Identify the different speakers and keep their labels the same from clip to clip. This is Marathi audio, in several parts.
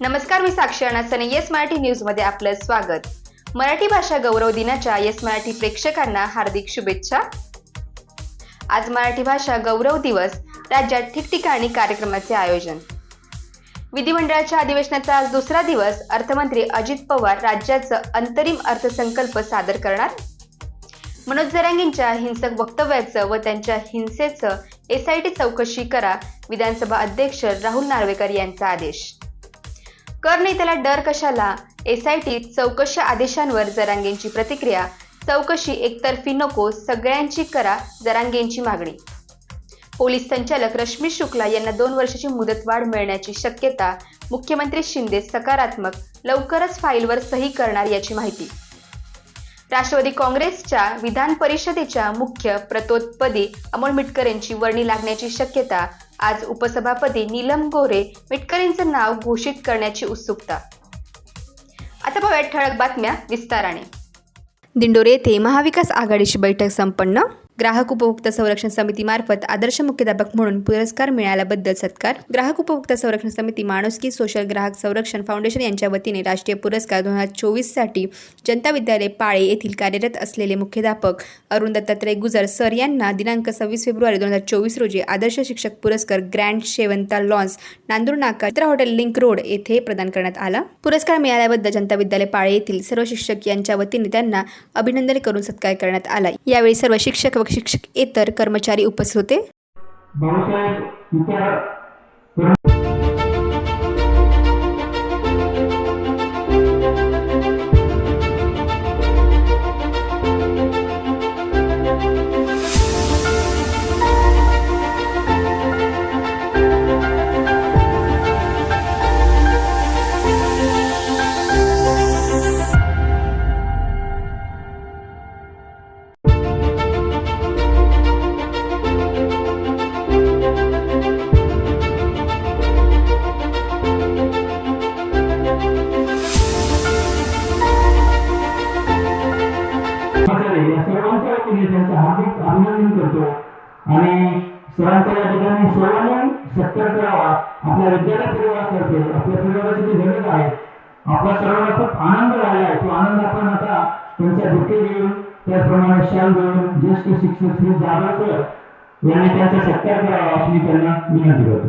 Speaker 1: नमस्कार, मी साक्षी अनासने येस मराठी न्यूज मध्ये आपलं स्वागत। मराठी भाषा गौरव दिनाच्या येस मराठी प्रेक्षकांना हार्दिक शुभेच्छा। आज मराठी भाषा गौरव दिवस, राज्यात ठिकठिकाणी कार्यक्रमाचे आयोजन। विधिमंडळाच्या अधिवेशनाचा आज दुसरा दिवस, अर्थमंत्री अजित पवार राज्याचा अंतरिम अर्थसंकल्प सादर करणार। मनोज जरांगेंच्या हिंसक वक्तव्याचं व त्यांच्या हिंसेचं एसआयटी चौकशी करा, विधानसभा अध्यक्ष राहुल नार्वेकर यांचा आदेश। कर नेत्याला डर कशाला, एसआयटी चौकशी आदेशांवर जरांगेंची प्रतिक्रिया। चौकशी एकतर्फी नको, सगळ्यांची करा, जरांगेंची मागणी। पोलीस संचालक रश्मी शुक्ला यांना 2 वर्षाची मुदतवाढ मिळण्याची शक्यता, मुख्यमंत्री शिंदे सकारात्मक, लवकरच फाईलवर सही करणार याची माहिती। राष्ट्रवादी काँग्रेसच्या विधान परिषदेच्या मुख्य प्रतोदपदी अमोल मिटकर यांची वर्णी लागण्याची शक्यता। आज उपसभापती नीलम गोरे मिटकरींचं नाव घोषित करण्याची उत्सुकता। आता पाहूया ठळक बातम्या विस्ताराने। दिंडोरी येथे महाविकास आघाडीची बैठक संपन्न। ग्राहक उपभोक्ता संरक्षण समितीमार्फत आदर्श मुख्याध्यापक म्हणून पुरस्कार मिळाल्याबद्दल सत्कार। ग्राहक उपभोक्ता संरक्षण समिती, माणुसकी सोशल ग्राहक संरक्षण फाउंडेशन यांच्या वतीने राष्ट्रीय पुरस्कार 2024 साठी जनता विद्यालय पाळे येथील कार्यरत असलेले मुख्याध्यापक अरुण दत्तात्रय गुजर सर यांना दिनांक 26 फेब्रुवारी 2024 रोजी आदर्श शिक्षक पुरस्कार ग्रँड शेवंता लॉन्स, नांदूर नाका, चित्रा हॉटेल लिंक रोड येथे प्रदान करण्यात आला। पुरस्कार मिळाल्याबद्दल जनता विद्यालय पाळे येथील सर्व शिक्षक यांच्या वतीने त्यांना अभिनंदन करून सत्कार करण्यात आला। यावेळी सर्व शिक्षक व शिक्षकेतर कर्मचारी उपस्थित होते।
Speaker 2: हार्दिक अभिनंदन करतो आणि सरांचा या ठिकाणी सर्वांनी सत्कार करावा। आपल्या विद्यालय परिवारातर्फे आपल्या परिवाराची जी गरज आहे, आपल्या सर्वांना खूप आनंद झाला आहे। तो आनंद आपण आता त्यांच्या बुके घेऊन, त्याप्रमाणे शाल घेऊन ज्येष्ठ शिक्षक श्री जाधव सर यांनी त्यांचा सत्कार करावा अशी त्यांना विनंती करतो।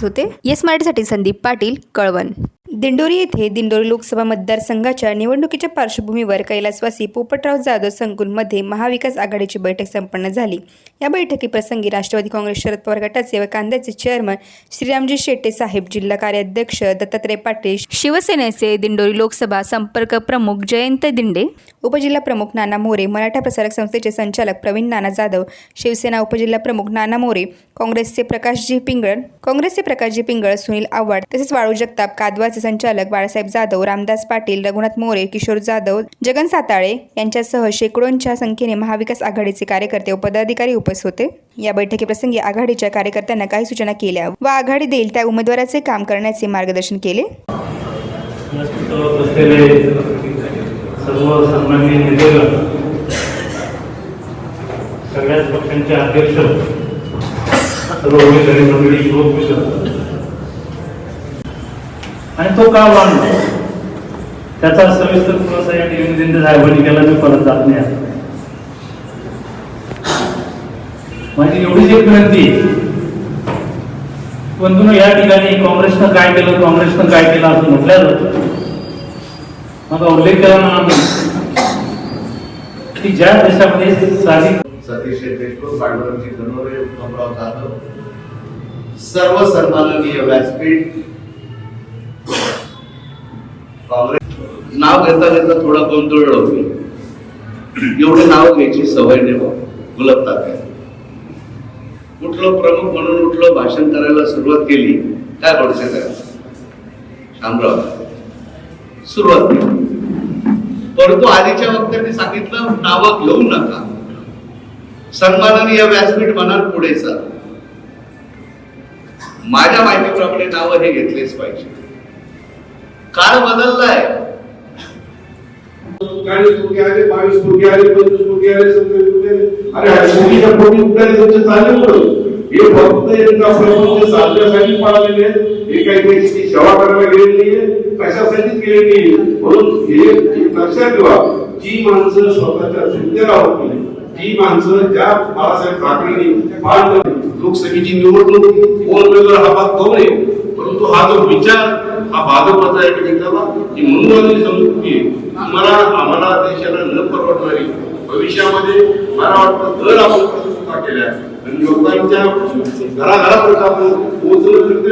Speaker 1: होते येस मराठीसाठी संदीप पाटील, कळवण। दिंडोरी येथे दिंडोरी लोकसभा मतदारसंघाच्या निवडणुकीच्या पार्श्वभूमीवर कैलासवासी पोपटराव जाधव संकुलमध्ये महाविकास आघाडीची बैठक संपन्न झाली। या बैठकीप्रसंगी राष्ट्रवादी काँग्रेस शरद पवार गटाचे व कांद्याचे चेअरमन श्रीरामजी शेट्टे साहेब, जिल्हा कार्याध्यक्ष दत्तात्रय पाटील, शिवसेनेचे दिंडोरी लोकसभा संपर्क प्रमुख जयंत दिंडे, उपजिल्हा प्रमुख नाना मोरे, मराठा प्रसारक संस्थेचे संचालक प्रवीण नाना जाधव, शिवसेना उपजिल्हा प्रमुख नाना मोरे, काँग्रेसचे प्रकाशजी पिंगळ, सुनील आव्हाड, तसेच वाळू जगताप, कादवाचे संचालक बाळासाहेब जाधव, रामदास पाटील, रघुनाथ मोरे, किशोर जाधव, जगन साताळे यांच्यासह शेकडोंच्या संख्येने महाविकास आघाडीचे कार्यकर्ते व पदाधिकारी उपस्थित होते। या बैठकीप्रसंगी आघाडीच्या कार्यकर्त्यांना काही सूचना केल्या व आघाडी देईल त्या उमेदवाराचे काम करण्याचे मार्गदर्शन केले।
Speaker 3: सर्व सन्माननीय नेतेगण, सगळ्याच पक्षांचे अध्यक्ष, सर्व उमेदवारी मंडळी, युवक मित्र आणि तो का वाढला त्याचा सविस्तर खुलासा या टीव्ही साहेबांनी केला। मी परत जात नाही। माझी एवढीच एक विनंती, बंधूंनो, या ठिकाणी काँग्रेसनं काय केलं असं म्हटल्यावर माझा उल्लेख केला म्हणून की ज्या देशामध्ये
Speaker 4: सतीश देशमुख, पांडुरंगजी गणोरे, उत्तमराव जाधव, सर्व सन्माननीय व्यासपीठ, काँग्रेस नाव घेता थोडा गोंधळ होईल, एवढे नाव घ्यायची सवय नाही गुलबतात आहे। उठलो प्रमुख म्हणून उठलो, भाषण करायला सुरुवात केली, काय भरोसे करायचं, शामराव सुरुवात केली। परंतु आधीच्या वक्त्यांनी सांगितलं नावं घेऊ नका, सन्माननीय व्यासपीठ म्हणाल पुढे सर। माझ्या माहितीप्रमाणे नावं हे घेतलेच पाहिजे। काळ बदललाय,
Speaker 5: 40 कोटी आले, 22 कोटी आले, 25 कोटी आले, 27 कोटी आले। अरे कोटीच्या कोटी उठायला चालू हे फक्त यांचा प्रपंच साधण्यासाठी पाळलेले आहेत, हे काही देशाची सेवा करायला गेलेली नाहीये, कशासाठी केलेली नाहीये. म्हणून हे लक्षात ठेवा, जी माणसं स्वतःच्या सुट्ट्याला होती, जी माणसं ज्या बाळासाहेब ठाकरेंनी लोकसभेची निवडणूक कोण हा भाग करू नये, परंतु हा जो विचार हा भाजपचा आहे की म्हणून समजून आम्हाला देशाला न परवडणारी भविष्यामध्ये मला वाटतं जर आपण चुका केल्या आणि लोकांच्या घराघरापर्यंत आपण पोहोचलं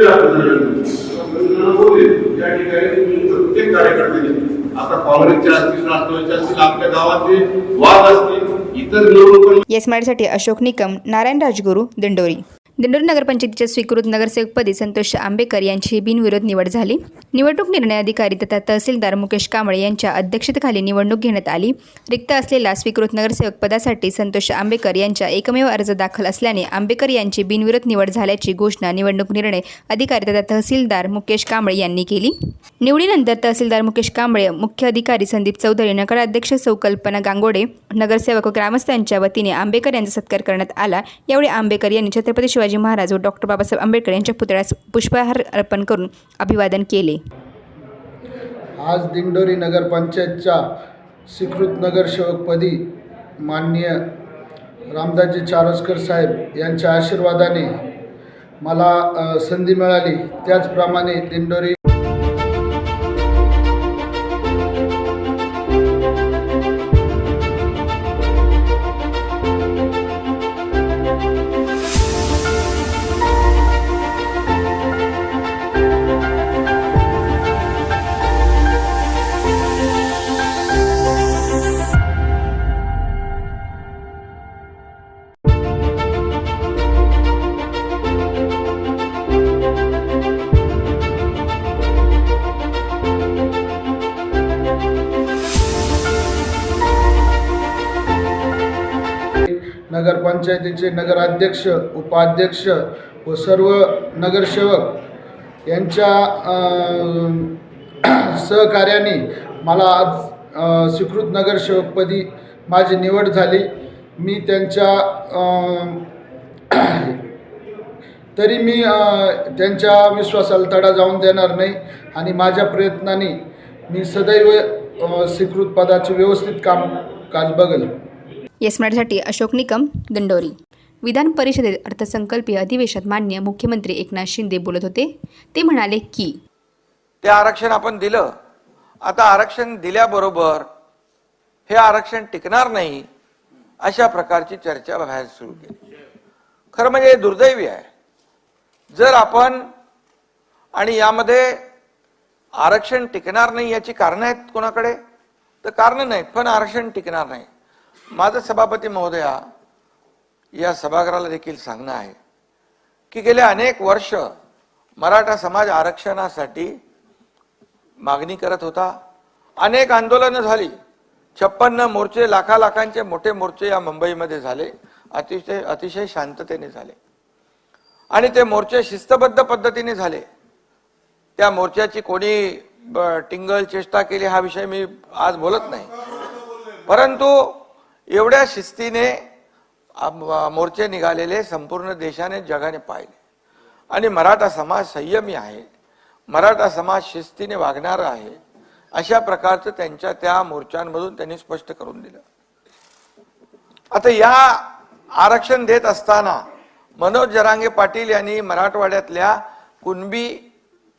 Speaker 5: या ठिकाणी प्रत्येक कार्यकर्त्यांनी आता काँग्रेसच्या असतील, राष्ट्रवादीच्या असतील, आपल्या गावातले वाद असतील, इतर निवडणूक.
Speaker 1: येस मराठीसाठी अशोक निकम, नारायण राजगुरू, दिंडोरी. दिंडोरी नगरपंचायतीच्या स्वीकृत नगरसेवकपदी संतोष आंबेकर यांची बिनविरोध निवड झाली. निवडणूक निर्णय अधिकारी तथा तहसीलदार मुकेश कांबळे यांच्या अध्यक्षतेखाली निवडणूक घेण्यात आली. रिक्त असलेल्या स्वीकृत नगरसेवक पदासाठी संतोष आंबेकर यांचा एकमेव अर्ज दाखल असल्याने आंबेकर यांची बिनविरोध निवड झाल्याची घोषणा निवडणूक निर्णय अधिकारी तथा तहसीलदार मुकेश कांबळे यांनी केली. निवडीनंतर तहसीलदार मुकेश कांबळे, मुख्य अधिकारी संदीप चौधरी, नगराध्यक्ष सौ कल्पना गांगोडे, नगरसेवक व ग्रामस्थांच्या वतीने आंबेकर यांचा सत्कार करण्यात आला. यावेळी आंबेकर यांनी छत्रपती शिवाजी महाराज व डॉक्टर बाबासाहेब आंबेडकर यांच्या पुतळ्यास पुष्पहार अर्पण करून अभिवादन केले.
Speaker 6: आज दिंडोरी नगरपंचायतच्या स्वीकृत नगरसेवकपदी माननीय रामदासजी चारोस्कर साहेब यांच्या आशीर्वादाने मला संधी मिळाली. त्याचप्रमाणे दिंडोरी नगरपंचायतीचे नगराध्यक्ष, उपाध्यक्ष व सर्व नगरसेवक यांच्या सहकार्याने मला आज स्वीकृत नगरसेवकपदी माझी निवड झाली. मी त्यांच्या तरी मी त्यांच्या विश्वासाला तडा जाऊन देणार नाही आणि माझ्या प्रयत्नाने मी सदैव स्वीकृत पदाचे व्यवस्थित कामकाज बघेल.
Speaker 1: येस मराठीसाठी अशोक निकम, दिंडोरी. विधान परिषदेत अर्थसंकल्पीय अधिवेशनात माननीय मुख्यमंत्री एकनाथ शिंदे बोलत होते. ते म्हणाले की
Speaker 7: ते आरक्षण आपण दिलं, आता आरक्षण दिल्याबरोबर हे आरक्षण टिकणार नाही अशा प्रकारची चर्चा बाहेर सुरू केली. खरं म्हणजे दुर्दैवी आहे. जर आपण आणि यामध्ये आरक्षण टिकणार नाही याची कारणं आहेत कोणाकडे, तर कारणं नाहीत, पण आरक्षण टिकणार नाही. माझं सभापती महोदया या सभागृहाला देखील सांगणं आहे की गेले अनेक वर्ष मराठा समाज आरक्षणासाठी मागणी करत होता. अनेक आंदोलनं झाली, 56 मोर्चे, लाखांचे मोठे मोर्चे या मुंबईमध्ये झाले, अतिशय शांततेने झाले आणि ते मोर्चे शिस्तबद्ध पद्धतीने झाले. त्या मोर्चाची कोणी टिंगल चेष्टा केली हा विषय मी आज बोलत नाही, परंतु एवढ्या शिस्तीने मोर्चे निघालेले संपूर्ण देशाने जगाने पाहिले आणि मराठा समाज संयमी आहे, मराठा समाज शिस्तीने वागणारा आहे अशा प्रकारचं त्यांच्या त्या मोर्चांमधून त्यांनी स्पष्ट करून दिलं. आता या आरक्षण देत असताना मनोज जरांगे पाटील यांनी मराठवाड्यातल्या कुणबी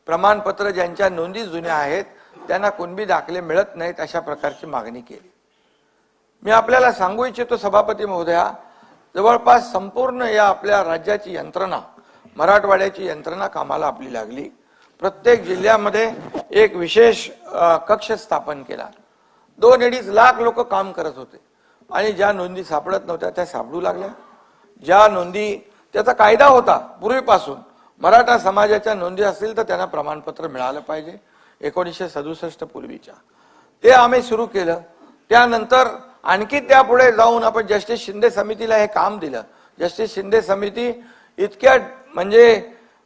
Speaker 7: प्रमाणपत्र ज्यांच्या नोंदी जुन्या आहेत त्यांना कुणबी दाखले मिळत नाहीत अशा प्रकारची मागणी केली. मी आपल्याला सांगू इच्छितो सभापती महोदया, जवळपास संपूर्ण या आपल्या राज्याची यंत्रणा, मराठवाड्याची यंत्रणा कामाला आपली लागली. प्रत्येक जिल्ह्यामध्ये एक विशेष कक्ष स्थापन केला. 2-2.5 लाख लोक काम करत होते आणि ज्या नोंदी सापडत नव्हत्या त्या सापडू लागल्या. ज्या नोंदी, त्याचा कायदा होता पूर्वीपासून, मराठा समाजाच्या नोंदी असतील तर त्यांना प्रमाणपत्र मिळालं पाहिजे 1967 पूर्वीच्या, ते आम्ही सुरू केलं. त्यानंतर आणखी त्यापुढे जाऊन आपण जस्टिस शिंदे समितीला हे काम दिलं. जस्टिस शिंदे समिती इतक्या म्हणजे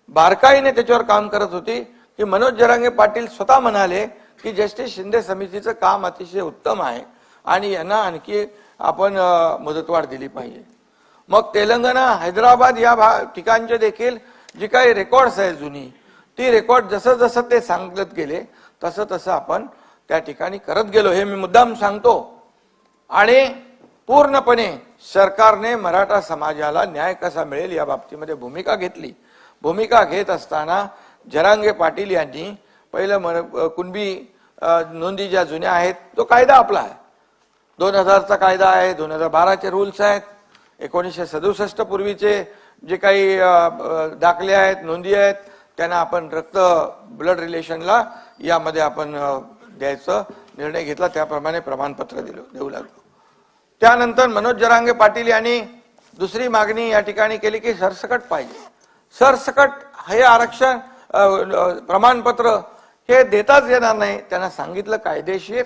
Speaker 7: बारकाईने त्याच्यावर काम करत होती की मनोज जरांगे पाटील स्वतः म्हणाले की जस्टिस शिंदे समितीचं काम अतिशय उत्तम आहे आणि यांना आणखी आपण मुदतवाढ दिली पाहिजे. मग तेलंगणा, हैदराबाद या ठिकाणचे देखील जी काही रेकॉर्ड्स आहेत जुनी, ती रेकॉर्ड जसं जसं ते सांगत गेले तसं तसं आपण त्या ठिकाणी करत गेलो, हे मी मुद्दाम सांगतो. आणि पूर्णपणे सरकारने मराठा समाजाला न्याय कसा मिळेल या बाबतीमध्ये भूमिका घेतली. भूमिका घेत असताना जरांगे पाटील यांनी पहिलं कुणबी नोंदी ज्या जुन्या आहेत तो कायदा आपला आहे, 2000चा कायदा आहे, 2012चे रूल्स आहेत, 1967 पूर्वीचे जे काही दाखले आहेत, नोंदी आहेत, त्यांना आपण ब्लड रिलेशनला यामध्ये आपण द्यायचा निर्णय घेतला, त्याप्रमाणे प्रमाणपत्र देऊ लागलो. त्यानंतर मनोज जरांगे पाटील यांनी दुसरी मागणी या ठिकाणी केली की सरसकट पाहिजे. सरसकट हे आरक्षण प्रमाणपत्र हे देताच येणार नाही. त्यांना सांगितलं कायदेशीर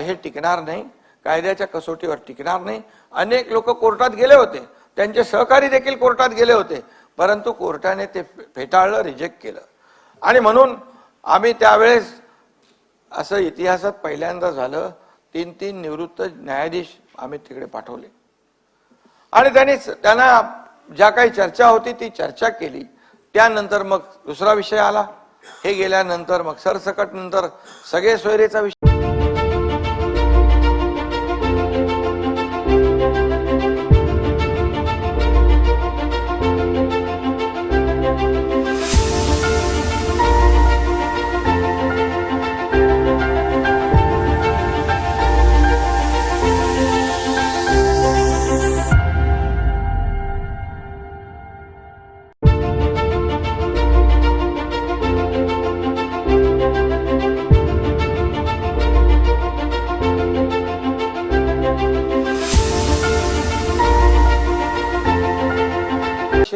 Speaker 7: हे टिकणार नाही, कायद्याच्या कसोटीवर टिकणार नाही. अनेक लोक कोर्टात गेले होते, त्यांचे सहकारी देखील कोर्टात गेले होते, परंतु कोर्टाने ते फेटाळलं, रिजेक्ट केलं. आणि म्हणून आम्ही त्यावेळेस असं इतिहासात पहिल्यांदा झालं, 3 निवृत्त न्यायाधीश आम्ही तिकडे पाठवले आणि त्यांना ज्या काही चर्चा होती ती चर्चा केली. त्यानंतर मग दुसरा विषय आला. हे गेल्यानंतर मग सरसकट नंतर सगळे सोयरेचा विषय.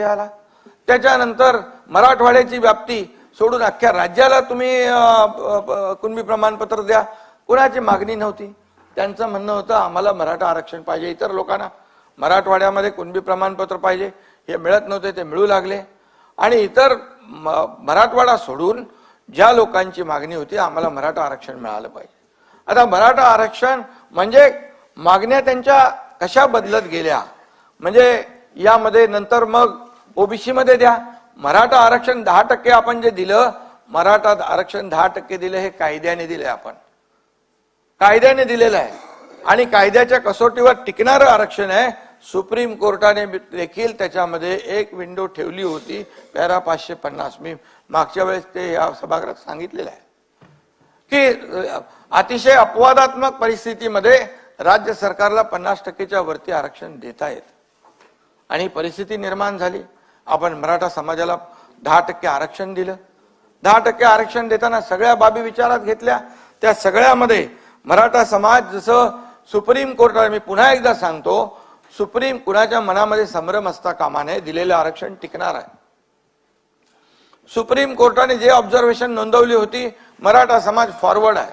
Speaker 7: आला. त्याच्यानंतर मराठवाड्याची व्याप्ती सोडून अख्ख्या राज्याला तुम्ही कुणबी प्रमाणपत्र द्या. कुणाची मागणी नव्हती. त्यांचं म्हणणं होतं आम्हाला मराठा आरक्षण पाहिजे, इतर लोकांना मराठवाड्यामध्ये कुणबी प्रमाणपत्र पाहिजे, हे मिळत नव्हते, ते मिळू लागले. आणि इतर मराठवाडा सोडून ज्या लोकांची मागणी होती आम्हाला मराठा आरक्षण मिळालं पाहिजे. आता मराठा आरक्षण म्हणजे मागण्या त्यांच्या कशा बदलत गेल्या, म्हणजे यामध्ये नंतर मग ओबीसी मध्ये द्या. मराठा आरक्षण 10% आपण जे दिलं, मराठा आरक्षण 10% दिलं, हे कायद्याने दिले, आपण कायद्याने दिलेलं आहे आणि कायद्याच्या कसोटीवर टिकणारं आरक्षण आहे. सुप्रीम कोर्टाने देखील त्याच्यामध्ये एक विंडो ठेवली होती, पॅरा 550. मी मागच्या वेळेस ते या सभागृहात सांगितलेलं आहे की अतिशय अपवादात्मक परिस्थितीमध्ये राज्य सरकारला 50%च्या वरती आरक्षण देता येत आणि परिस्थिती निर्माण झाली. आपण मराठा समाजाला 10% आरक्षण दिलं. 10% आरक्षण देताना सगळ्या बाबी विचारात घेतल्या. त्या सगळ्यामध्ये मराठा समाज, जसं सुप्रीम कोर्टाने, मी पुन्हा एकदा सांगतो, सुप्रीम कुणाच्या मनामध्ये संभ्रम असता कामा नये, दिलेलं आरक्षण टिकणार आहे. सुप्रीम कोर्टाने जे ऑब्झर्वेशन नोंदवली होती, मराठा समाज फॉरवर्ड आहे.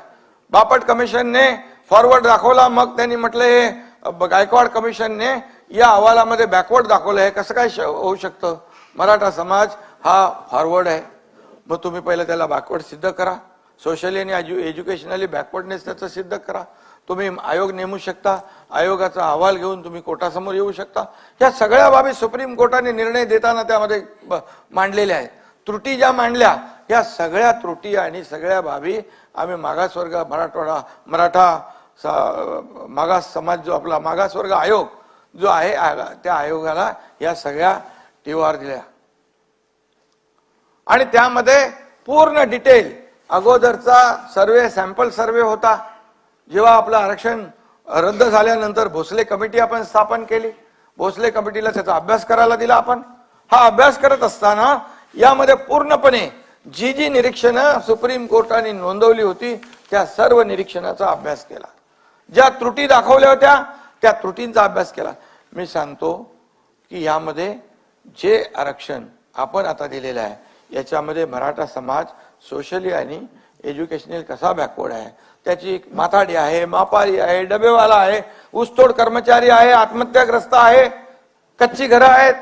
Speaker 7: बापट कमिशनने फॉरवर्ड दाखवला, मग त्यांनी म्हटले गायकवाड कमिशनने या अहवालामध्ये बॅकवर्ड दाखवलं. आहे कसं काय होऊ शकतं? मराठा समाज हा फॉरवर्ड आहे. मग तुम्ही पहिलं त्याला बॅकवर्ड सिद्ध करा. सोशली आणि एज्युकेशनली बॅकवर्डनेस त्याचं सिद्ध करा. तुम्ही आयोग नेमू शकता, आयोगाचा अहवाल घेऊन तुम्ही कोर्टासमोर येऊ शकता. या सगळ्या बाबी सुप्रीम कोर्टाने निर्णय देताना त्यामध्ये मांडलेल्या आहेत. त्रुटी ज्या मांडल्या, या सगळ्या त्रुटी आणि सगळ्या बाबी आम्ही मागासवर्ग मराठा मागास समाज, जो आपला मागासवर्ग आयोग जो आहे, त्या आयोगाला या सगळ्या टीवार दिल्या आणि त्यामध्ये पूर्ण डिटेल अगोदरचा सर्वे, सॅम्पल सर्वे होता. जेव्हा आपलं आरक्षण रद्द झाल्यानंतर भोसले कमिटी आपण स्थापन केली. भोसले कमिटीला त्याचा अभ्यास करायला दिला आपण. हा अभ्यास करत असताना यामध्ये पूर्णपणे जी निरीक्षणं सुप्रीम कोर्टाने नोंदवली होती, त्या सर्व निरीक्षणाचा अभ्यास केला. ज्या त्रुटी दाखवल्या होत्या त्या त्रुटींचा अभ्यास केला. मी सांगतो की यामध्ये जे आरक्षण आपण आता दिलेलं आहे, याच्यामध्ये मराठा समाज सोशली आणि एज्युकेशनल कसा बॅकवर्ड आहे, त्याची माथाडी आहे, मापारी आहे, डबेवाला आहे, ऊसतोड कर्मचारी आहे, आत्महत्याग्रस्त आहे, कच्ची घरं आहेत,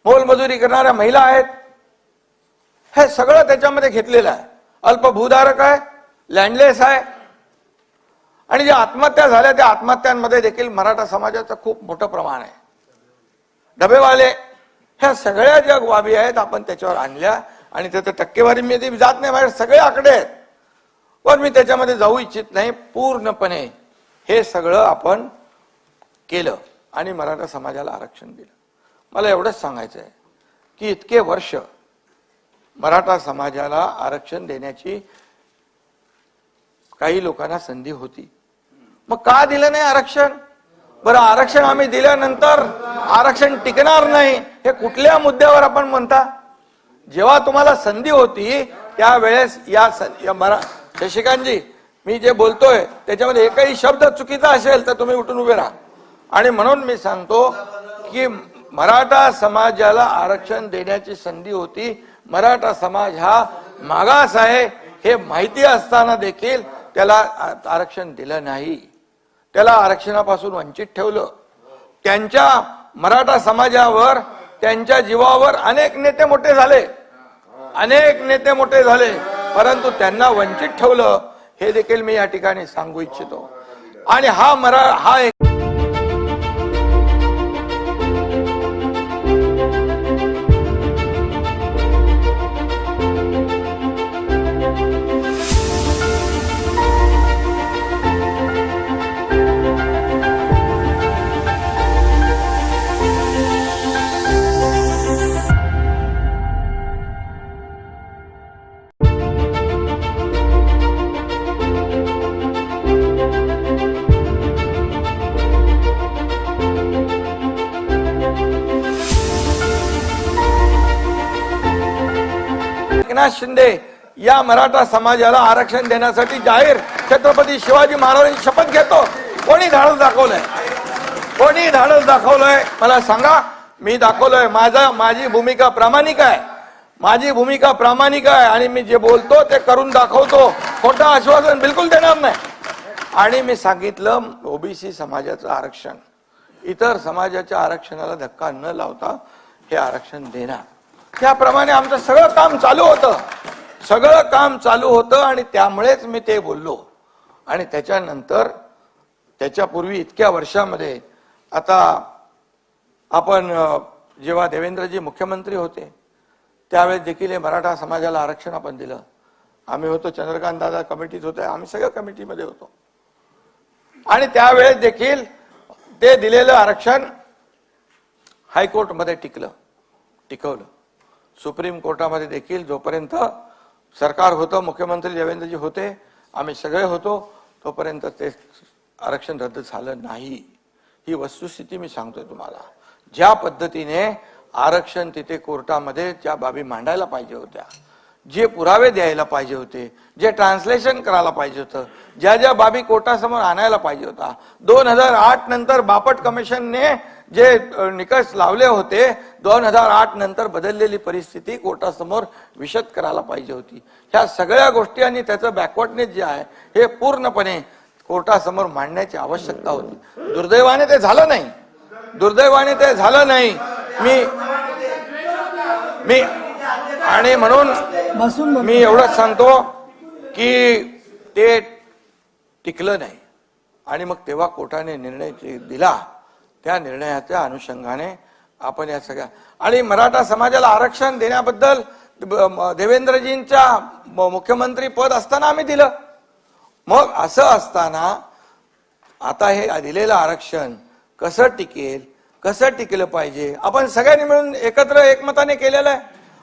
Speaker 7: मोलमजुरी करणाऱ्या महिला आहेत, हे सगळं त्याच्यामध्ये घेतलेलं आहे. अल्पभूधारक आहे, लँडलेस आहे आणि ज्या आत्महत्या झाल्या त्या आत्महत्यांमध्ये देखील मराठा समाजाचं खूप मोठं प्रमाण आहे. डबेवाले, ह्या सगळ्या ज्या बाबी आहेत आपण त्याच्यावर आणल्या आणि त्याचं टक्केवारी मी जात नाही, माझे सगळे आकडे आहेत, पण मी त्याच्यामध्ये जाऊ इच्छित नाही. पूर्णपणे हे सगळं आपण केलं आणि मराठा समाजाला आरक्षण दिलं. मला एवढंच सांगायचं आहे की इतके वर्ष मराठा समाजाला आरक्षण देण्याची काही लोकांना संधी होती, मग का दिलं नाही आरक्षण? बरं, आरक्षण आम्ही दिल्यानंतर आरक्षण टिकणार नाही हे कुठल्या मुद्द्यावर आपण म्हणता? जेव्हा तुम्हाला संधी होती त्यावेळेस शशिकांतजी, मी जे बोलतोय त्याच्यामध्ये एकही शब्द चुकीचा असेल तर तुम्ही उठून उभे राहा. आणि म्हणून मी सांगतो की मराठा समाजाला आरक्षण देण्याची संधी होती. मराठा समाज हा मागास आहे हे माहिती असताना देखील त्याला आरक्षण दिलं नाही, त्याला आरक्षणापासून वंचित ठेवलं. त्यांच्या मराठा समाजावर, त्यांच्या जीवावर अनेक नेते मोठे झाले, परंतु त्यांना वंचित ठेवलं हे देखील मी या ठिकाणी सांगू इच्छितो. आणि हा एक एकनाथ शिंदे या मराठा समाजाला आरक्षण देण्यासाठी जाहीर छत्रपती शिवाजी महाराजांची शपथ घेतो. कोणी धाडस दाखवलंय? मला सांगा. मी दाखवलंय. माझी भूमिका प्रामाणिक आहे आणि मी जे बोलतो ते करून दाखवतो. खोटं आश्वासन बिलकुल देणार नाही. आणि मी सांगितलं ओबीसी समाजाचं आरक्षण, इतर समाजाच्या आरक्षणाला धक्का न लावता हे आरक्षण देणार. त्याप्रमाणे आमचं सगळं काम चालू होतं आणि त्यामुळेच मी ते बोललो. आणि त्याच्यानंतर त्याच्यापूर्वी इतक्या वर्षामध्ये आता आपण जेव्हा देवेंद्रजी मुख्यमंत्री होते त्यावेळेस देखील हे मराठा समाजाला आरक्षण आपण दिलं. आम्ही होतो, चंद्रकांत दादा कमिटीत होते, आम्ही सगळ्या कमिटीमध्ये होतो. आणि त्यावेळेस देखील ते दिलेलं आरक्षण हायकोर्टमध्ये टिकवलं. सुप्रीम कोर्टामध्ये देखील जोपर्यंत सरकार होतं, मुख्यमंत्री देवेंद्रजी होते, आम्ही सगळे होतो, तोपर्यंत ते आरक्षण रद्द झालं नाही. ही वस्तुस्थिती मी सांगतोय तुम्हाला. ज्या पद्धतीने आरक्षण तिथे कोर्टामध्ये ज्या बाबी मांडायला पाहिजे होत्या, जे पुरावे द्यायला पाहिजे होते, जे ट्रान्सलेशन करायला पाहिजे होतं, ज्या बाबी कोर्टासमोर आणायला पाहिजे होता, 2008 नंतर बापट कमिशनने जे निकष लावले होते, 2008 नंतर बदललेली परिस्थिती कोर्टासमोर विशद करायला पाहिजे होती. ह्या सगळ्या गोष्टी आणि त्याचं बॅकवर्डनेस जे आहे हे पूर्णपणे कोर्टासमोर मांडण्याची आवश्यकता होती. दुर्दैवाने ते झालं नाही. मी आणि म्हणून मी एवढंच सांगतो की ते टिकलं नाही. आणि मग तेव्हा कोर्टाने निर्णय दिला, त्या निर्णयाच्या अनुषंगाने आपण या सगळ्या आणि मराठा समाजाला आरक्षण देण्याबद्दल देवेंद्रजींच्या मुख्यमंत्री पद असताना आम्ही दिलं. मग असं असताना आता हे दिलेलं आरक्षण कसं टिकेल पाहिजे, आपण सगळ्यांनी मिळून एकमताने केलेलं आहे.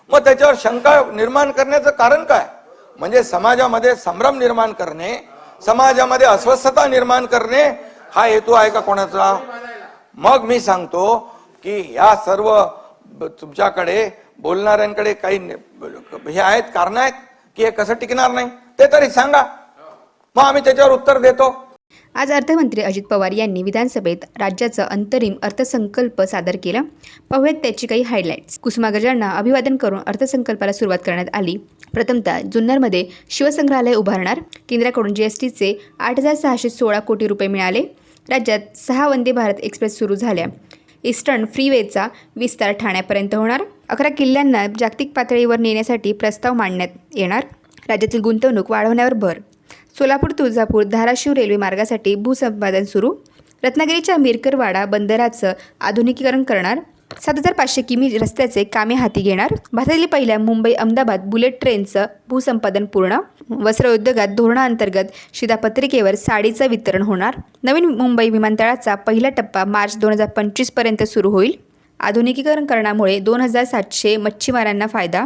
Speaker 7: मग त्याच्यावर शंका निर्माण करण्याचं कारण काय? म्हणजे समाजामध्ये संभ्रम निर्माण करणे, समाजामध्ये अस्वस्थता निर्माण करणे हा हेतू आहे का कोणाचा? मग मी सांगतो की या सर्व तुमच्याकडे बोलणाऱ्यांकडे काही हे आहेत, कारण आहेत की हे कसं टिकणार नाही ते तरी सांगा, मग आम्ही त्याच्यावर उत्तर देतो.
Speaker 1: आज अर्थमंत्री अजित पवार यांनी विधानसभेत राज्याचा अंतरिम अर्थसंकल्प सादर केला. पाहूयात त्याची काही हायलाइट्स. कुसुमाग्रजांना अभिवादन करून अर्थसंकल्पाला सुरुवात करण्यात आली. प्रथमतः जुन्नरमध्ये शिवसंग्रहालय उभारणार. केंद्राकडून जीएसटीचे 8,616 कोटी रुपये मिळाले. राज्यात 6 वंदे भारत एक्सप्रेस सुरू झाल्या. ईस्टर्न फ्रीवेचा विस्तार ठाण्यापर्यंत होणार. 11 किल्ल्यांना जागतिक पातळीवर नेण्यासाठी प्रस्ताव मांडण्यात येणार. राज्यातील गुंतवणूक वाढवण्यावर भर. सोलापूर तुळजापूर धाराशिव रेल्वे मार्गासाठी भूसंपादन सुरू. रत्नागिरीच्या मिरकरवाडा बंदराचं आधुनिकीकरण करणार. 7,500 किमी रस्त्याचे कामे हाती घेणार. भारतातील पहिल्या मुंबई अहमदाबाद बुलेट ट्रेनचं भूसंपादन पूर्ण. वस्त्र उद्योगात धोरणाअंतर्गत शिधापत्रिकेवर साडीचं वितरण होणार. नवीन मुंबई विमानतळाचा पहिला टप्पा मार्च 2025 पर्यंत सुरू होईल. आधुनिकीकरणामुळे 2,700 मच्छीमारांना फायदा.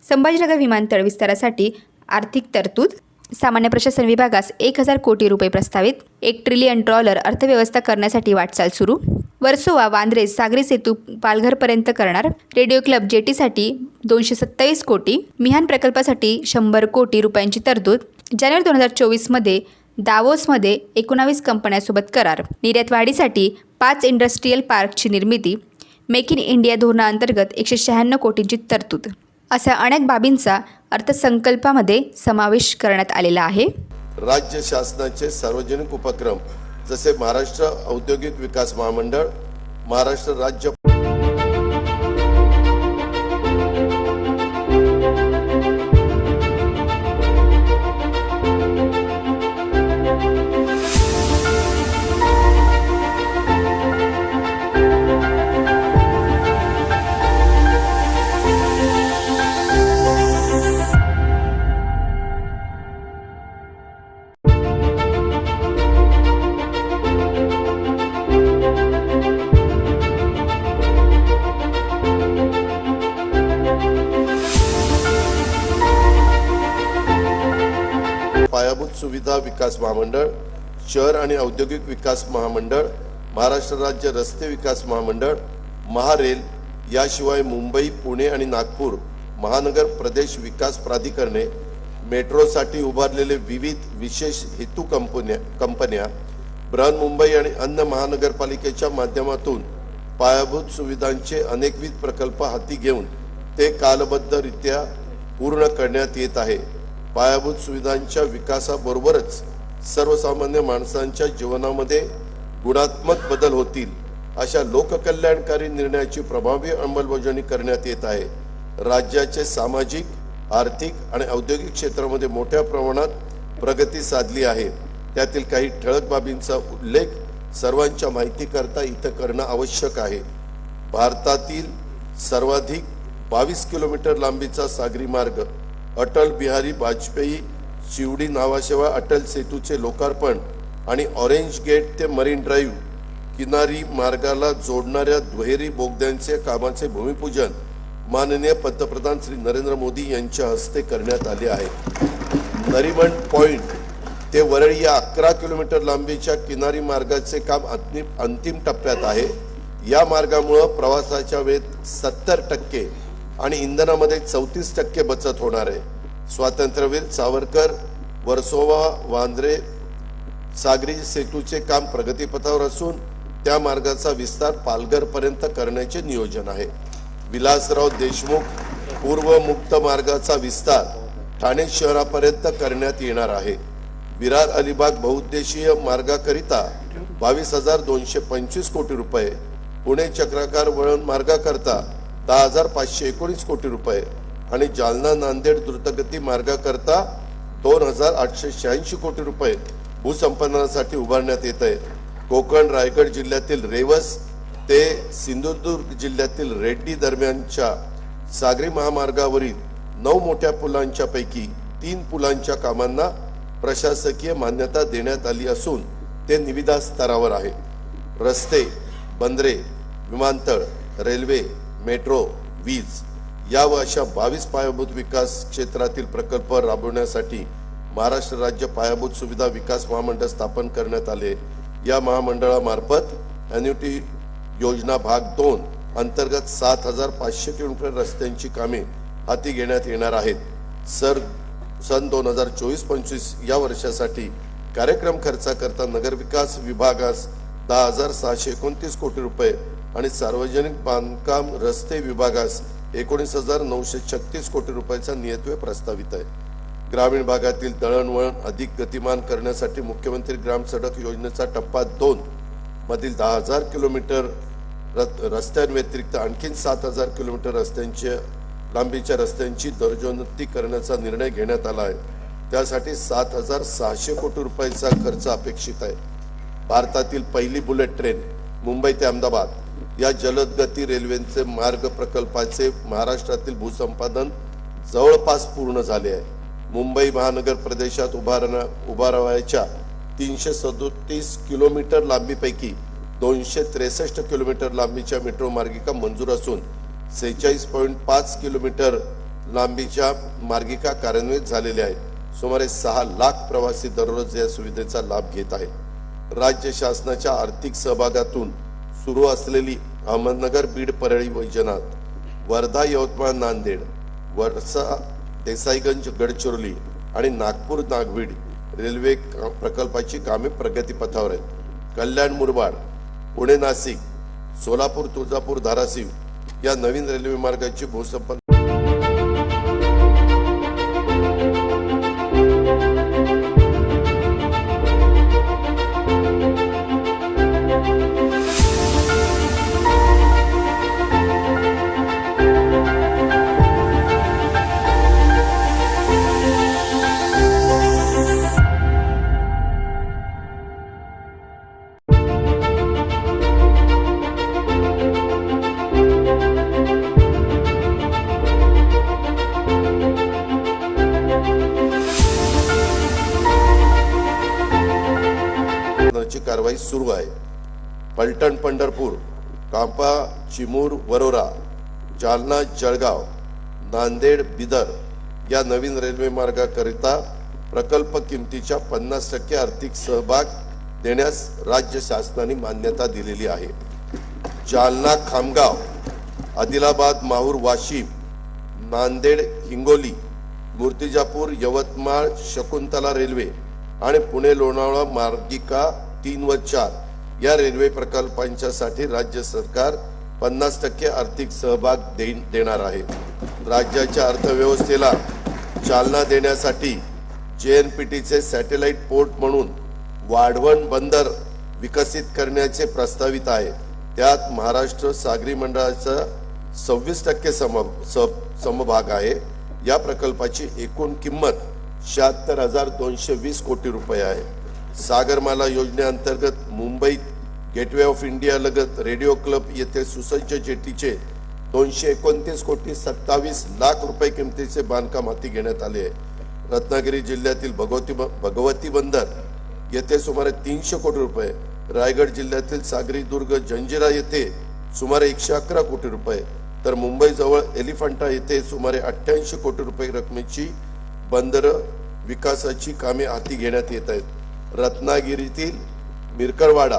Speaker 1: संभाजीनगर विमानतळ विस्तारासाठी आर्थिक तरतूद. सामान्य प्रशासन विभागास 1,000 कोटी रुपये प्रस्तावित. $1 ट्रिलियन अर्थव्यवस्था करण्यासाठी वाटचाल सुरू. वर्सोवा वांद्रे सागरी सेतू पालघरपर्यंत करणार. रेडिओ क्लब जेटीसाठी 227 कोटी. मिहान प्रकल्पासाठी 100 कोटी रुपयांची तरतूद. जानेवारी 2024मध्ये दावोसमध्ये 19 कंपन्यांसोबत करार. निर्यात वाढीसाठी 5 इंडस्ट्रीयल पार्कची निर्मिती. मेक इन इंडिया धोरणाअंतर्गत 196 कोटींची तरतूद. अशा अनेक बाबींचा अर्थसंकल्पामध्ये समावेश करण्यात आलेला आहे.
Speaker 8: राज्य शासनाचे सार्वजनिक उपक्रम जसे महाराष्ट्र औद्योगिक विकास महामंडळ, महाराष्ट्र राज्य पायाभूत सुविधा विकास महामंडळ, शहर आणि औद्योगिक विकास महामंडळ, महाराष्ट्र राज्य रस्ते विकास महामंडळ, महारेल याशिवाय मुंबई, पुणे आणि नागपूर महानगर प्रदेश विकास प्राधिकरणे, मेट्रोसाठी उभारलेले विविध विशेष हेतू कंपन्या, बृहन्मुंबई आणि अन्य महानगरपालिकेच्या माध्यमातून पायाभूत सुविधांचे अनेकविध प्रकल्प हाती घेऊन ते कालबद्धरित्या पूर्ण करण्यात येत आहे. पायाभूत सुविधांच्या विकासाबरोबरच सर्वसामान्य माणसांच्या जीवनामध्ये गुणात्मक बदल होतील अशा लोककल्याणकारी निर्णयाची प्रभावी अंमलबजावणी करण्यात येत आहे. राज्याचे सामाजिक, आर्थिक आणि औद्योगिक क्षेत्रामध्ये मोठ्या प्रमाणात प्रगती साधली आहे. त्यातील काही ठळक बाबींचा उल्लेख सर्वांच्या माहितीकरता इथं करणं आवश्यक आहे. भारतातील सर्वाधिक 22 किलोमीटर लांबीचा सागरी मार्ग अटल बिहारी वाजपेयी शिवडी नावाशिवाय अटल सेतूचे लोकार्पण आणि ऑरेंज गेट ते मरीन ड्राईव्ह किनारी मार्गाला जोडणाऱ्या दुहेरी बोगद्यांचे कामाचे भूमिपूजन माननीय पंतप्रधान श्री नरेंद्र मोदी यांच्या हस्ते करण्यात आले आहे. नरिमन पॉइंट ते वरळी या 11 किलोमीटर लांबीच्या किनारी मार्गाचे काम अंतिम टप्प्यात आहे. या मार्गामुळे प्रवासाच्या वेळेत 70% आणि इंधनामध्ये 34% बचत होणार आहे. स्वातंत्र्यवीर सावरकर वर्सोवा वांद्रे सागरी सेतूचे काम प्रगतीपथावर असून त्या मार्गाचा विस्तार पालघरपर्यंत करण्याचे नियोजन आहे. विलासराव देशमुख पूर्व मुक्त मार्गाचा विस्तार ठाणे शहरापर्यंत करण्यात येणार आहे. विरार अलिबाग बहुउद्देशीय मार्गाकरिता 22,225 कोटी रुपये, पुणे चक्राकार वळण मार्गाकरता 10,519 कोटी रुपये आणि जालना नांदेड द्रुतगती मार्गाकरता 2,886 कोटी रुपये भूसंपादनासाठी उभारण्यात येत आहे. कोकण रायगड जिल्ह्यातील रेवस ते सिंधुदुर्ग जिल्ह्यातील रेड्डी दरम्यानच्या सागरी महामार्गावरील 9 मोठ्या पुलांच्या पैकी 3 पुलांच्या कामांना प्रशासकीय मान्यता देण्यात आली असून ते निविदा स्तरावर आहे. रस्ते, बंदरे, विमानतळ, रेल्वे, मेट्रो, वीज या व अशा 22 पायाभूत विकास क्षेत्रातील प्रकल्प राबवण्यासाठी महाराष्ट्र राज्य पायाभूत सुविधा विकास महामंडळ स्थापन करण्यात आले. या महामंडळामार्फत एन्युटी योजना भाग 2 अंतर्गत 7,500 किलोमीटर रस्त्यांची कामे हाती घेण्यात येणार आहेत. सन 2024-25 या वर्षासाठी कार्यक्रम खर्चाकरता नगरविकास विभागास 10,629 कोटी रुपये आणि सार्वजनिक बांधकाम रस्ते विभागास 19,936 कोटी रुपयाचा नियतव्यय प्रस्तावित आहे. ग्रामीण भागातील दळणवळण अधिक गतिमान करण्यासाठी मुख्यमंत्री ग्राम सडक योजनेचा टप्पा 2 मधील 10,000 किलोमीटर रस्त्यांव्यतिरिक्त आणखी 7,000 किलोमीटर रस्त्यांच्या लांबीच्या रस्त्यांची दर्जोन्नती करण्याचा निर्णय घेण्यात आला आहे. त्यासाठी 7,600 कोटी रुपयाचा खर्च अपेक्षित आहे. भारतातील पहिली बुलेट ट्रेन मुंबई ते अहमदाबाद या जलद गती रेल्वेचे मार्ग प्रकल्पाचे महाराष्ट्रातील भूसंपादन जवळपास पूर्ण झाले आहे. मुंबई महानगर प्रदेशात उभारावयाच्या 337 किलोमीटर लांबीपैकी 263 किलोमीटर लांबीच्या मेट्रो मार्गिका मंजूर असून 46.5 किलोमीटर लांबीच्या मार्गिका कार्यान्वित झालेल्या आहेत. सुमारे 6 लाख प्रवासी दररोज या सुविधेचा लाभ घेत आहेत. राज्य शासनाच्या आर्थिक सहभागातून सुरू असलेली अहमदनगर, बीड, परळी, वैजनाथ, वर्धा, यवतमाळ, नांदेड, वरसा, देसाईगंज, गडचिरोली आणि नागपूर, नागवीड रेल्वे प्रकल्पाची कामे प्रगतीपथावर आहेत. कल्याण, मुरबाड, पुणे, नाशिक, सोलापूर, तुळजापूर, धाराशिव या नवीन रेल्वे मार्गाची भूसंपादन ची कारवाई सुरू आहे. पलटण, पंढरपूर, कांपा, चिमूर, वरोरा, जालना, जळगाव, नांदेड, बिदर या नवीन रेल्वे मार्गाकरिता प्रकल्प किमतीच्या 50% आर्थिक सहभाग देण्यास राज्य शासनाने मान्यता दिलेली आहे. जालना, खामगाव, आदिलाबाद, माहूर, वाशिम, नांदेड, हिंगोली, मूर्तिजापूर, यवतमाळ, शकुंतला रेल्वे आणि पुणे, लोणावळा मार्गिका 3 व 4 या रेल्वे प्रकल्पांच्यासाठी राज्य सरकार 50% आर्थिक सहभाग देणार आहे. राज्याच्या अर्थव्यवस्थेला चालना देण्यासाठी JNPTचे सॅटेलाइट पोर्ट म्हणून वाढवण बंदर विकसित करण्याचे प्रस्तावित आहे. त्यात महाराष्ट्र सागरी मंडळाचा 26% समभाग आहे. या प्रकल्पाची एकूण किंमत 76,220 कोटी रुपये आहे. सागरमाला योजनेअंतर्गत मुंबईत गेटवे ऑफ इंडिया लगत रेडिओ क्लब येथे सुसज्ज जेटीचे 229 कोटी 27 लाख रुपये किमतीचे बांधकाम हाती घेण्यात आले आहे. रत्नागिरी जिल्ह्यातील भगवती बंदर येथे सुमारे 300 कोटी रुपये, रायगड जिल्ह्यातील सागरी दुर्ग जंजिरा येथे सुमारे 111 कोटी रुपये, तर मुंबई जवळ एलिफंटा येथे सुमारे 88 कोटी रुपये रकमेची बंदर विकासाची कामे हाती घेण्यात येत आहेत. रत्नागिरीतील मिरकरवाडा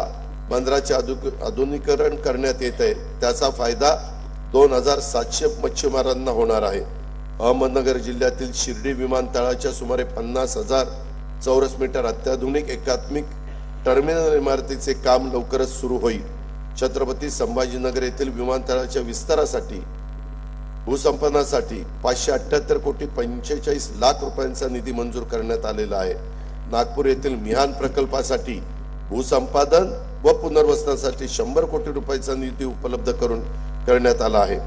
Speaker 8: बंदराचे आधुनिकीकरण करण्यात येत आहे. त्याचा फायदा 2700 मच्छीमारांना होणार आहे. अहमदनगर जिल्ह्यातील शिर्डी विमानतळाच्या सुमारे 50,000 चौरस मीटर अत्याधुनिक एकात्मिक टर्मिनल इमारतीचे काम लवकरच सुरू होईल. छत्रपती संभाजीनगर येथील विमानतळाच्या विस्तारासाठी भूसंपादनासाठी 578 कोटी 45 लाख रुपयांचा निधी मंजूर करण्यात आलेला आहे. नागपूर येथील मिहान प्रकल्पासाठी भूसंपादन व पुनर्वसनासाठी 100 कोटी रुपयांचा निधी उपलब्ध करण्यात आला आहे.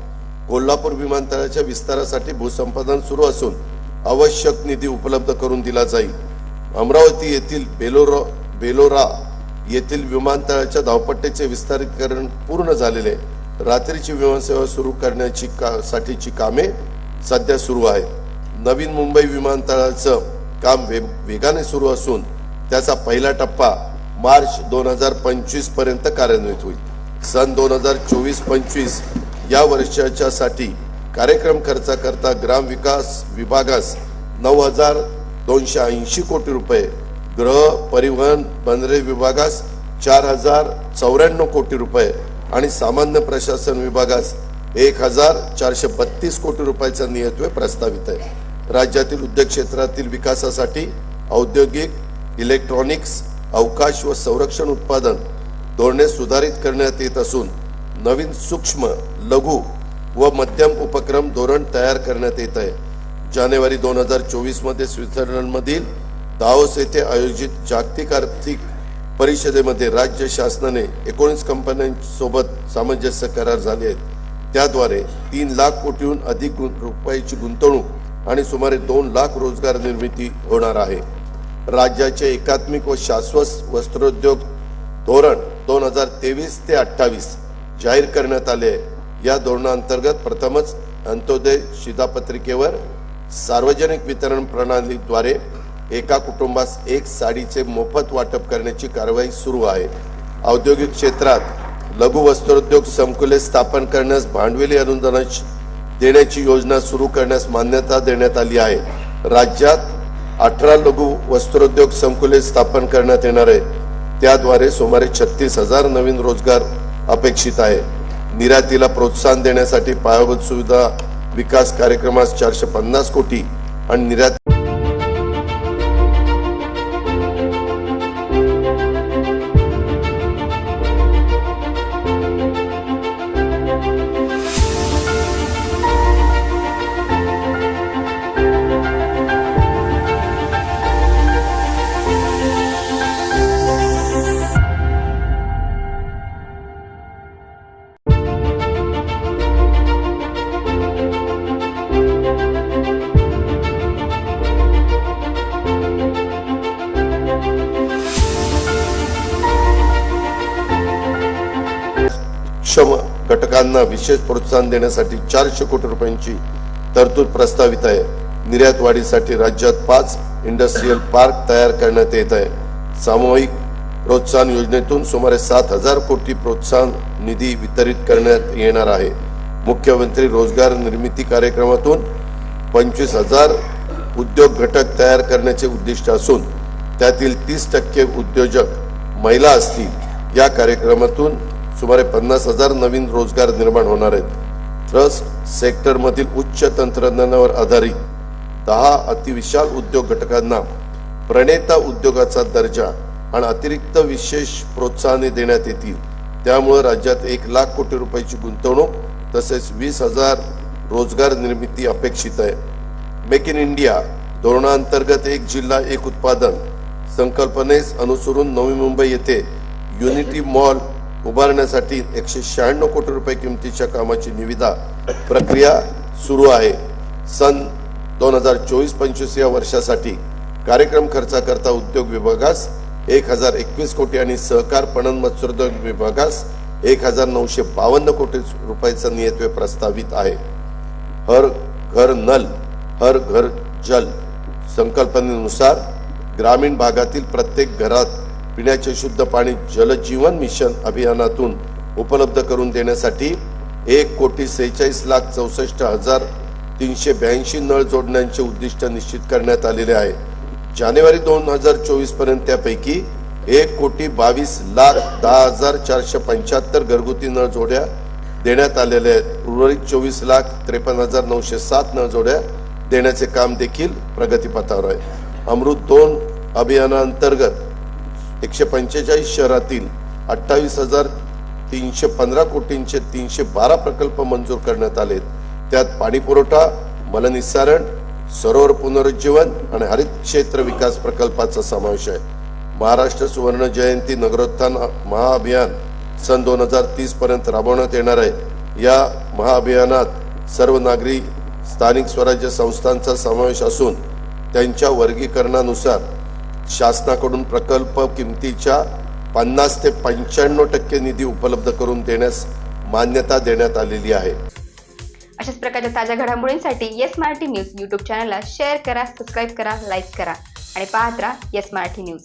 Speaker 8: कोल्हापूर विमानतळाच्या विस्तारासाठी भूसंपादन सुरू असून आवश्यक निधी उपलब्ध करून दिला जाईल. अमरावती येथील बेलोरा येथील विमानतळाच्या धावपट्टीचे विस्तारीकरण पूर्ण झालेले रात्रीची विमानसेवा सुरू करण्याची कामे सध्या सुरू आहेत. नवीन मुंबई विमानतळाचं काम वेगाने सुरू असून त्याचा पहिला टप्पा मार्च 2025 पर्यंत कार्यान्वित होईल. सन 2024-25 या वर्षाच्या साठी कार्यक्रम खर्चाकरता ग्राम विकास विभागास 9,280 कोटी रुपये, गृह परिवहन बंदरे विभागास 4,094 कोटी रुपये आणि सामान्य प्रशासन विभागास 1,432 कोटी रुपयाचा नियतव्यय प्रस्तावित आहे. राज्यातील उद्योग क्षेत्रातील विकासासाठी औद्योगिक, इलेक्ट्रॉनिक्स, अवकाश व संरक्षण उत्पादन धोरणे सुधारित करण्यात येत असून नवीन सूक्ष्म, लघु व मध्यम उपक्रम धोरण तयार करण्यात येत आहे. जानेवारी 2024 मध्ये स्वित्झर्लंडमधील दावोस येथे आयोजित जागतिक आर्थिक परिषदेमध्ये राज्य शासनाने 19 कंपन्यांसोबत सामंजस्य करार झाले आहेत. त्याद्वारे 3 लाख कोटीहून अधिक रुपयाची गुंतवणूक आणि सुमारे 2 लाख रोजगार निर्मिती होणार आहे. राज्याचे एकात्मिक व शाश्वत वस्त्रोद्योग धोरण 2023 ते 28 जाहीर करण्यात आले आहे. या धोरणाअंतर्गत प्रथमच अंत्योदय शिधापत्रिकेवर सार्वजनिक वितरण प्रणालीद्वारे एका कुटुंबास एक साडीचे मोफत वाटप करण्याची कारवाई सुरू आहे. औद्योगिक क्षेत्रात लघु वस्त्रोद्योग संकुले स्थापन करण्यास भांडवली अनुदान देण्याची योजना सुरू करण्यास मान्यता देण्यात आली आहे. राज्यात 18 लघु वस्त्रोद्योग संकुले स्थापन करण्यात येणार आहे. त्याद्वारे सुमारे 36,000 नवीन रोजगार अपेक्षित आहे. निर्यातीला प्रोत्साहन देण्यासाठी पायाभूत सुविधा विकास कार्यक्रमास 450 कोटी आणि निर्यात सक्षम घटकांना विशेष प्रोत्साहन देण्यासाठी 400 कोटी रुपयांची तरतूद प्रस्तावित आहे. निर्यात वाढीसाठी राज्यात 5 इंडस्ट्रियल पार्क तयार करण्यात येत आहे. सामूहिक प्रोत्साहन योजनेतून सुमारे 7,000 कोटी प्रोत्साहन निधी वितरित करण्यात येणार आहे. मुख्यमंत्री रोजगार निर्मिती कार्यक्रमातून 25,000 उद्योग घटक तयार करण्याचे उद्दिष्ट असून त्यातील 30% उद्योजक महिला असतील. या कार्यक्रमातून सुमारे 50,000 नवीन रोजगार निर्माण होणार आहेत. ट्रस्ट सेक्टरमधील उच्च तंत्रज्ञानावर आधारित 10 अतिविशाल उद्योग घटकांना प्रणेता उद्योगाचा दर्जा आणि अतिरिक्त विशेष प्रोत्साहने देण्यात येतील. त्यामुळे राज्यात 1 लाख कोटी रुपयाची गुंतवणूक तसेच 20,000 रोजगार निर्मिती अपेक्षित आहे. मेक इन इंडिया धोरणाअंतर्गत एक जिल्हा एक उत्पादन संकल्पनेस अनुसरून नवी मुंबई येथे युनिटी मॉल उभारण्यासाठी 196 कोटी रुपये किमतीच्या कामाची निविदा प्रक्रिया सुरू आहे. सन 2024-25 या वर्षासाठी कार्यक्रम खर्चाकरता उद्योग विभागास 1,021 कोटी आणि सहकार पणन मत्स्योद्योग विभागास 1,952 कोटी रुपयाचा नियतव्यय प्रस्तावित आहे. हर घर नल हर घर जल संकल्पनेनुसार ग्रामीण भागातील प्रत्येक घरात पिण्याचे शुद्ध पाणी जल जीवन मिशन अभियानातून उपलब्ध करून देण्यासाठी 1,46,64,382 नळ जोडण्याचे उद्दिष्ट निश्चित करण्यात आलेले आहे. जानेवारी 2024 पर्यंत त्यापैकी 1,22,10,475 घरगुती नळ जोड्या देण्यात आलेल्या आहेत. उर्वरित 24,53,907 नळ जोड्या देण्याचे काम देखील प्रगतीपथावर आहे. अमृत 2 अभियानांतर्गत 145 शहरातील 28,315 कोटींचे 312 प्रकल्प मंजूर करण्यात आले. त्यात पाणी पुरवठा, मलनिस्सारण, सरोवर पुनरुज्जीवन आणि हरित क्षेत्र विकास प्रकल्पाचा समावेश आहे. महाराष्ट्र सुवर्ण जयंती नगरोत्थान महाअभियान सन 2030 पर्यंत राबवण्यात येणार आहे. या महाअभियानात सर्व नागरी स्थानिक स्वराज्य संस्थांचा समावेश असून त्यांच्या वर्गीकरणानुसार शासनाकडून प्रकल्प किमतीच्या 50 ते 95% निधी उपलब्ध करून देण्यास मान्यता देण्यात आलेली आहे.
Speaker 1: अशाच प्रकारच्या ताज्या घडामोडींसाठी येस मराठी न्यूज यूट्यूब चॅनलला शेअर करा, सबस्क्राईब करा, लाईक करा आणि पाहत राहा येस मराठी न्यूज.